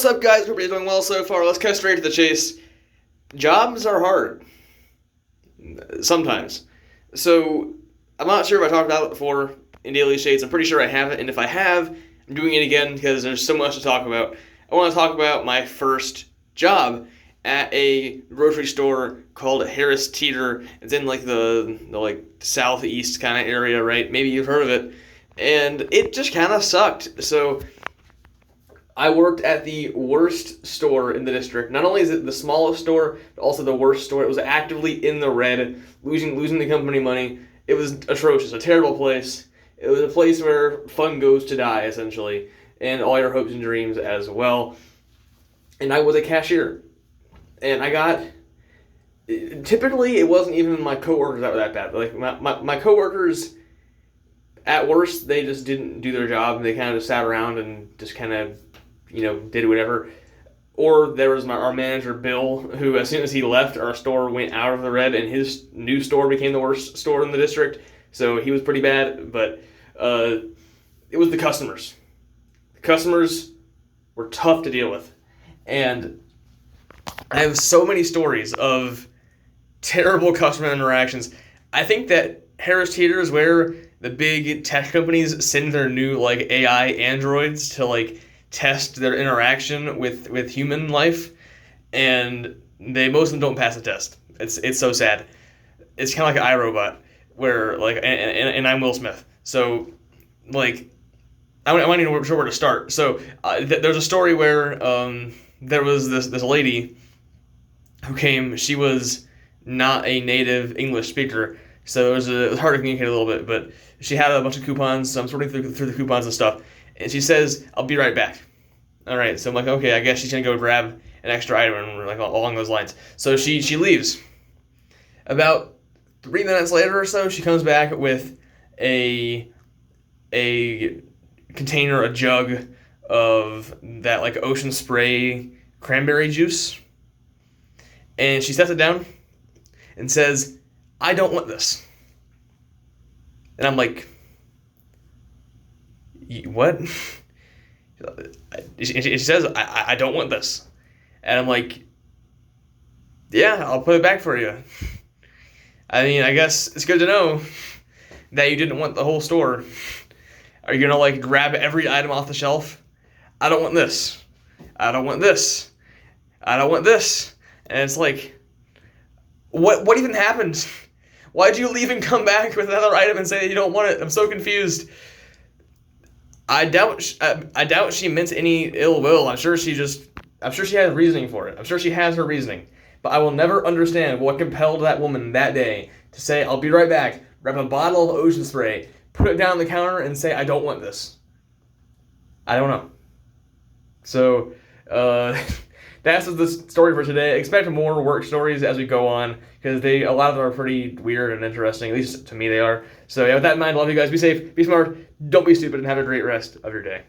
What's up, guys? Hope you're doing well so far. Let's cut straight to the chase. Jobs are hard. Sometimes. So, I'm not sure if I talked about it before in Daily Shades. I'm pretty sure I haven't, and if I have, I'm doing it again because there's so much to talk about. I want to talk about my first job at a grocery store called Harris Teeter. It's in like the southeast kind of area, right? Maybe you've heard of it. And it just kind of sucked. So I worked at the worst store in the district. Not only is it the smallest store, but also the worst store. It was actively in the red, losing the company money. It was atrocious, a terrible place. It was a place where fun goes to die, essentially, and all your hopes and dreams as well. And I was a cashier. And I got... Typically, it wasn't even my coworkers that were that bad. Like, my coworkers, at worst, they just didn't do their job. They kind of just sat around and just kind of, did whatever. Or there was our manager, Bill, who as soon as he left, our store went out of the red, and his new store became the worst store in the district. So he was pretty bad, but it was the customers. The customers were tough to deal with. And I have so many stories of terrible customer interactions. I think that Harris Teeter is where the big tech companies send their new AI androids to test their interaction with human life, and most of them don't pass the test. It's so sad. It's kind of like iRobot, where and I'm Will Smith. So I might even know where to start. So there's a story where there was this lady who came. She was not a native English speaker, so it was hard to communicate a little bit. But she had a bunch of coupons, so I'm sorting through the coupons and stuff. And she says, "I'll be right back." All right, so I'm like, okay, I guess she's gonna go grab an extra item, and we're along those lines. So she leaves. About 3 minutes later or so, she comes back with a container, a jug of that ocean spray cranberry juice, and she sets it down and says, "I don't want this." And I'm like, "What?" She says, I don't want this. And I'm like, "Yeah, I'll put it back for you." I mean, I guess it's good to know that you didn't want the whole store. Are you going to grab every item off the shelf? "I don't want this. I don't want this. I don't want this." And it's like, what even happened? Why'd you leave and come back with another item and say that you don't want it? I'm so confused. I doubt she meant any ill will. I'm sure she has reasoning for it. I'm sure she has her reasoning. But I will never understand what compelled that woman that day to say, "I'll be right back," grab a bottle of ocean spray, put it down on the counter, and say, "I don't want this." I don't know. So, that's the story for today. Expect more work stories as we go on, because a lot of them are pretty weird and interesting. At least to me they are. So yeah, with that in mind, love you guys. Be safe, be smart, don't be stupid, and have a great rest of your day.